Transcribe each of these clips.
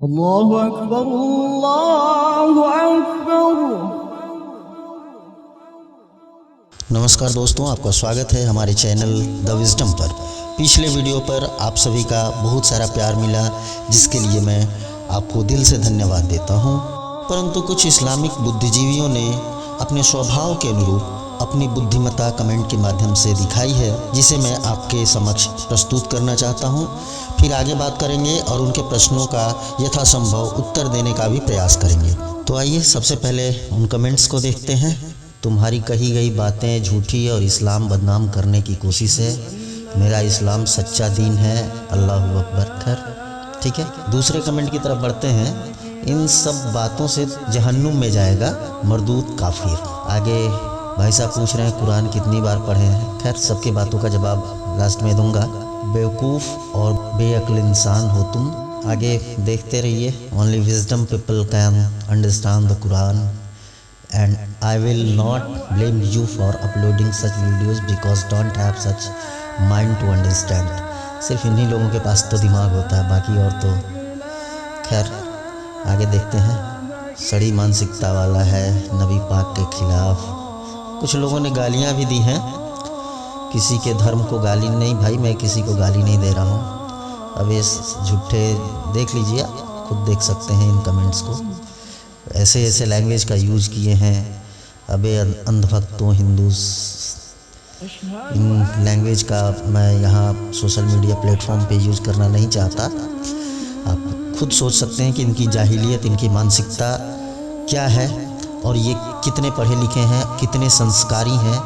اللہ اکبر اللہ اکبر۔ नमस्कार दोस्तों, आपका स्वागत है हमारे चैनल द विजडम पर। पिछले वीडियो पर आप सभी का बहुत सारा प्यार मिला, जिसके लिए मैं आपको दिल से धन्यवाद देता हूं। परंतु कुछ इस्लामिक बुद्धिजीवियों ने अपने स्वभाव के अनुरूप अपनी बुद्धिमत्ता कमेंट के माध्यम से दिखाई है, जिसे मैं आपके समक्ष प्रस्तुत करना चाहता हूं। फिर आगे बात करेंगे और उनके प्रश्नों का यथासंभव उत्तर देने का भी प्रयास करेंगे। तो आइए सबसे पहले उन कमेंट्स को देखते हैं। तुम्हारी कही गई बातें झूठी और इस्लाम बदनाम करने की कोशिश है। मेरा इस्लाम सच्चा दीन है, अल्लाहु अकबर। खैर ठीक है, दूसरे कमेंट की तरफ बढ़ते हैं। इन सब बातों से जहन्नुम में जाएगा मरदूद काफिर। आगे भाई साहब पूछ रहे हैं कुरान कितनी बार पढ़े हैं। खैर सबकी बातों का जवाब लास्ट में दूंगा। बेवकूफ़ और बेअक्ल इंसान हो तुम। आगे देखते रहिए। Only wisdom people can understand the Quran and I will not blame you for uploading such videos because don't have such mind to understand। सिर्फ इन्हीं लोगों के पास तो दिमाग होता है, बाकी और तो खैर आगे देखते हैं। सड़ी मानसिकता वाला है, नबी पाक के खिलाफ। कुछ लोगों ने गालियाँ भी दी हैं। किसी के धर्म को गाली नहीं, भाई मैं किसी को गाली नहीं दे रहा हूँ। अब इस झूठे देख लीजिए, खुद देख सकते हैं इन कमेंट्स को। ऐसे ऐसे लैंग्वेज का यूज़ किए हैं। अबे अंधभक्तों हिंदूस, इन लैंग्वेज का मैं यहाँ सोशल मीडिया प्लेटफॉर्म पे यूज़ करना नहीं चाहता। आप खुद सोच सकते हैं कि इनकी जाहिलियत, इनकी मानसिकता क्या है और ये कितने पढ़े लिखे हैं, कितने संस्कारी हैं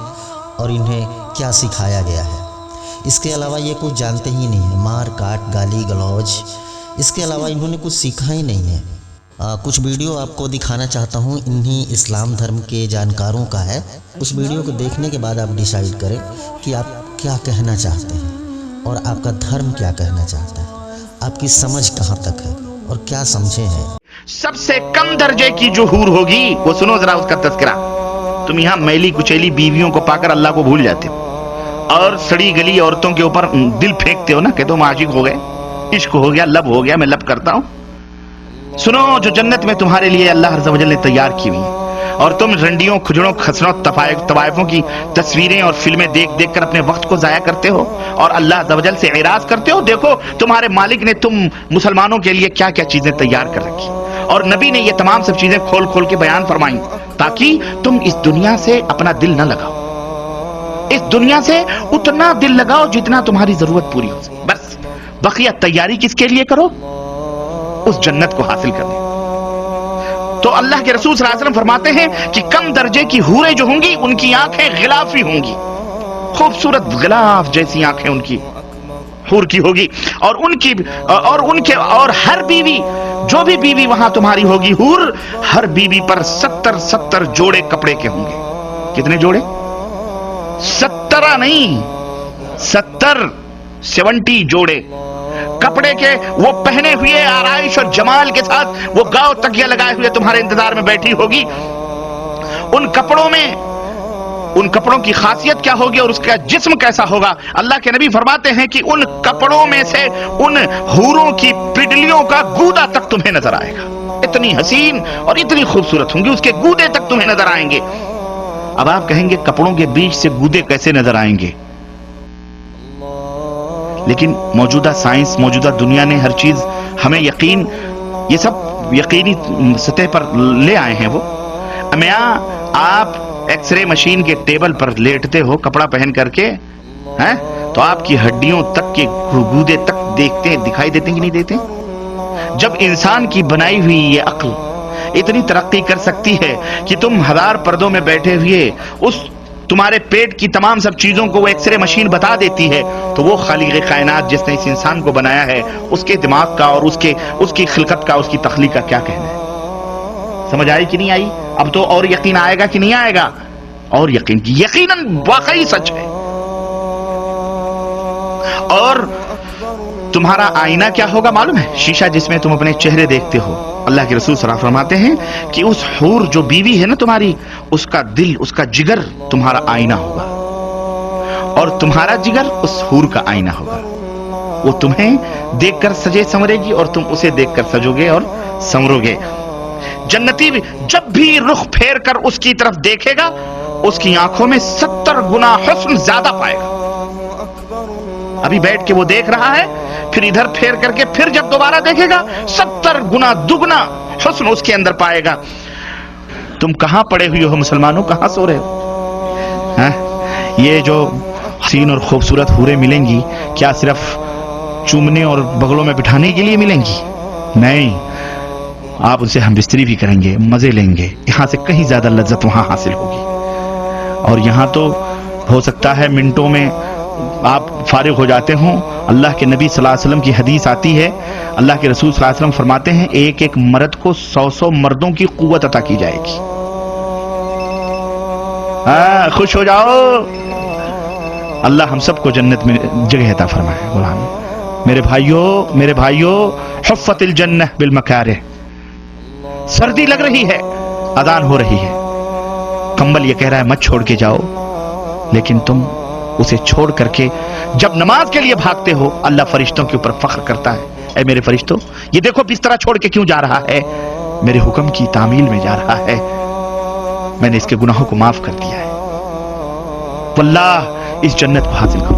और इन्हें क्या सिखाया गया है। इसके अलावा ये कुछ जानते ही नहीं है। मार काट, गाली गलौज, इसके अलावा इन्होंने कुछ सीखा ही नहीं है। कुछ वीडियो आपको दिखाना चाहता हूँ, इन्हीं इस्लाम धर्म के जानकारों का है। उस वीडियो को देखने के बाद आप डिसाइड करें कि आप क्या कहना चाहते हैं और आपका धर्म क्या कहना चाहता है, आपकी समझ कहाँ तक है और क्या समझे हैं। सबसे कम दर्जे की जो हूर होगी, वो सुनो जरा उसका तस्करा। तुम यहाँ मैली कुचैली बीवियों को पाकर अल्लाह को भूल जाते हो और सड़ी गली औरतों के ऊपर दिल फेंकते हो ना कि तुम आशिक हो गए, इश्क हो गया, लब हो गया, मैं लब करता हूँ। सुनो, जो जन्नत में तुम्हारे लिए अल्लाह अज़्ज़ व जल ने तैयार की हुई, और तुम रंडियों, खुजड़ों, खसरों, तवाइफों की तस्वीरें और फिल्में देख देख कर अपने वक्त को जाया करते हो और अल्लाह अज़्ज़ व जल से इराज करते हो। देखो तुम्हारे मालिक ने तुम मुसलमानों के लिए क्या क्या चीजें तैयार कर रखी, और नबी ने ये तमाम सब चीजें खोल खोल के बयान फरमाई, ताकि तुम इस दुनिया से अपना दिल न लगाओ। इस दुनिया से उतना दिल लगाओ जितना तुम्हारी जरूरत पूरी हो सके। बस बकिया तैयारी किसके लिए करो? उस जन्नत को हासिल करने। तो अल्लाह के रसूल सल्लल्लाहु अलैहि वसल्लम फरमाते हैं कि कम दर्जे की हूरें जो होंगी, उनकी आंखें गिलाफी होंगी, खूबसूरत गिलाफ जैसी आंखें उनकी हूर की होगी, और हर बीवी, जो भी बीवी वहां तुम्हारी होगी हूर, हर बीवी पर 70 जोड़े कपड़े के होंगे। कितने जोड़े? 70 नहीं, 70 जोड़े कपड़े के, वो पहने हुए आराइश और जमाल के साथ वो गाँव तकिया लगाए हुए तुम्हारे इंतजार में बैठी होगी। उन कपड़ों की खासियत क्या होगी और उसका जिस्म कैसा होगा? अल्लाह के नबी फरमाते हैं कि उन कपड़ों में से उन हूरों की पिडलियों का गूदा तक तुम्हें नजर आएगा। इतनी हसीन और इतनी खूबसूरत होंगी, उसके गूदे तक तुम्हें नजर आएंगे। अब आप कहेंगे कपड़ों के बीच से गूदे कैसे नजर आएंगे? लेकिन मौजूदा साइंस, मौजूदा दुनिया ने हर चीज हमें यकीन, ये सब यकीनी सतह पर ले आए हैं। वो आप एक्सरे मशीन के टेबल पर लेटते हो कपड़ा पहन करके, हैं, तो आपकी हड्डियों तक के गूदे तक देखते हैं, दिखाई देते हैं कि नहीं देते? जब इंसान की बनाई हुई ये अक्ल इतनी तरक्की कर सकती है कि तुम 1000 पर्दों में बैठे हुए उस तुम्हारे पेट की तमाम सब चीजों को वो एक्सरे मशीन बता देती है, तो वो खालिक कायनात जिसने इस इंसान को बनाया है, उसके दिमाग का और उसकी खिलकत का, उसकी तख्लीक का क्या कहना है? समझ आई कि नहीं आई? अब तो और यकीन आएगा कि नहीं आएगा? और यकीनन वाकई सच है। और तुम्हारा आईना क्या होगा मालूम है? शीशा जिसमें तुम अपने चेहरे देखते हो। अल्लाह के रसूल सल्लल्लाहु अलैहि वसल्लम फरमाते हैं कि उस हूर जो बीवी है ना तुम्हारी, उसका दिल, उसका जिगर तुम्हारा आईना होगा और तुम्हारा जिगर उस हूर का आईना होगा। वो तुम्हें देखकर सजे संवरेगी और तुम उसे देखकर सजोगे और संवरोगे। जन्नती भी जब भी रुख फेर कर उसकी तरफ देखेगा, उसकी आंखों में 70 गुना हुस्न ज्यादा पाएगा। अभी बैठ के वो देख रहा है, फिर इधर फेर करके फिर जब दोबारा देखेगा 70 गुना दुगना हुस्न उसके अंदर पाएगा। तुम कहां पड़े हुए हो मुसलमानों, कहां सो रहे हो? ये जो हसीन और खूबसूरत हूरें मिलेंगी, क्या सिर्फ चूमने और बगलों में बिठाने के लिए मिलेंगी? नहीं, आप उनसे हम बिस्तरी भी करेंगे, मजे लेंगे, यहां से कहीं ज्यादा लज्जत वहां हासिल होगी। और यहां तो हो सकता है मिनटों में आप फारिग हो जाते हो। अल्लाह के नबी सल्लल्लाहु अलैहि वसल्लम की हदीस आती है, अल्लाह के रसूल सल्लल्लाहु अलैहि वसल्लम फरमाते हैं, एक एक मर्द को 100 मर्दों की कुव्वत अता की जाएगी। खुश हो जाओ, अल्लाह हम सबको जन्नत में जगह अता फरमाए। गुलाम मेरे भाइयों, हुफ़्फ़तिल जन्नह बिल मकारिह। सर्दी लग रही है, अजान हो रही है, कंबल ये कह रहा है मत छोड़ के जाओ, लेकिन तुम उसे छोड़ करके जब नमाज के लिए भागते हो, अल्लाह फरिश्तों के ऊपर फख्र करता है, ऐ मेरे फरिश्तों, ये देखो बिस्तरा छोड़ के क्यों जा रहा है, मेरे हुक्म की तामील में जा रहा है, मैंने इसके गुनाहों को माफ कर दिया है। वल्लाह इस जन्नत को हासिल करो।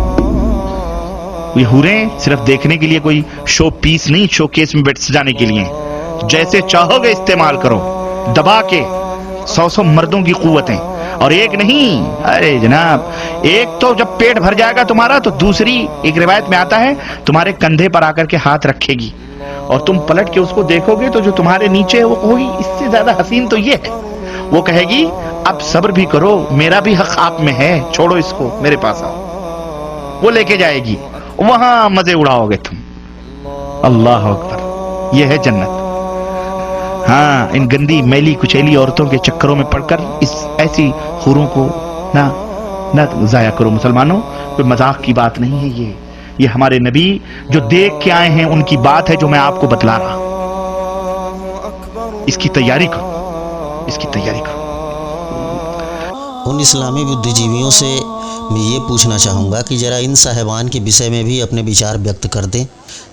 ये हूरें सिर्फ देखने के लिए कोई शो पीस नहीं, शो केस में बैठ सजाने के लिए, जैसे चाहोगे इस्तेमाल करो, दबा के 100 मर्दों की कुव्वतें, और एक नहीं, अरे जनाब, एक तो जब पेट भर जाएगा तुम्हारा तो दूसरी, एक रिवायत में आता है, तुम्हारे कंधे पर आकर के हाथ रखेगी और तुम पलट के उसको देखोगे तो जो तुम्हारे नीचे है वो कहोगी इससे ज्यादा हसीन तो ये है। वो कहेगी अब सब्र भी करो, मेरा भी हक आप में है, छोड़ो इसको, मेरे पास आओ। वो लेके जाएगी, वहां मजे उड़ाओगे तुम। अल्लाह अकबर, ये है जन्नत। हाँ, इन गंदी मैली कुचैली औरतों के चक्करों में पड़कर इस ऐसी हूरों को ना जाया करो मुसलमानों। कोई मजाक की बात नहीं है ये हमारे नबी जो देख के आए हैं उनकी बात है, जो मैं आपको बतला रहा हूं। इसकी तैयारी करो, इसकी तैयारी करो। उन इस्लामी बुद्धिजीवियों से मैं ये पूछना चाहूँगा कि ज़रा इन साहिबान के विषय में भी अपने विचार व्यक्त कर दें,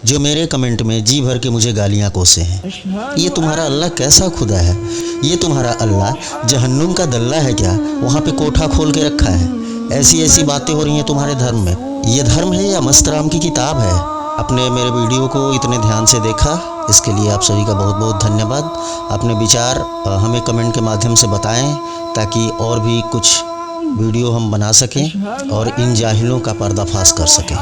जो मेरे कमेंट में जी भर के मुझे गालियाँ कोसे हैं। ये तुम्हारा अल्लाह कैसा खुदा है? ये तुम्हारा अल्लाह जहन्नुम का दल्ला है क्या? वहाँ पे कोठा खोल के रखा है? ऐसी बातें हो रही हैं तुम्हारे धर्म में। ये धर्म है या मस्तराम की किताब है? अपने मेरे वीडियो को इतने ध्यान से देखा, इसके लिए आप सभी का बहुत बहुत धन्यवाद। अपने विचार हमें कमेंट के माध्यम से बताएं, ताकि और भी कुछ वीडियो हम बना सकें और इन जाहिलों का पर्दाफाश कर सकें।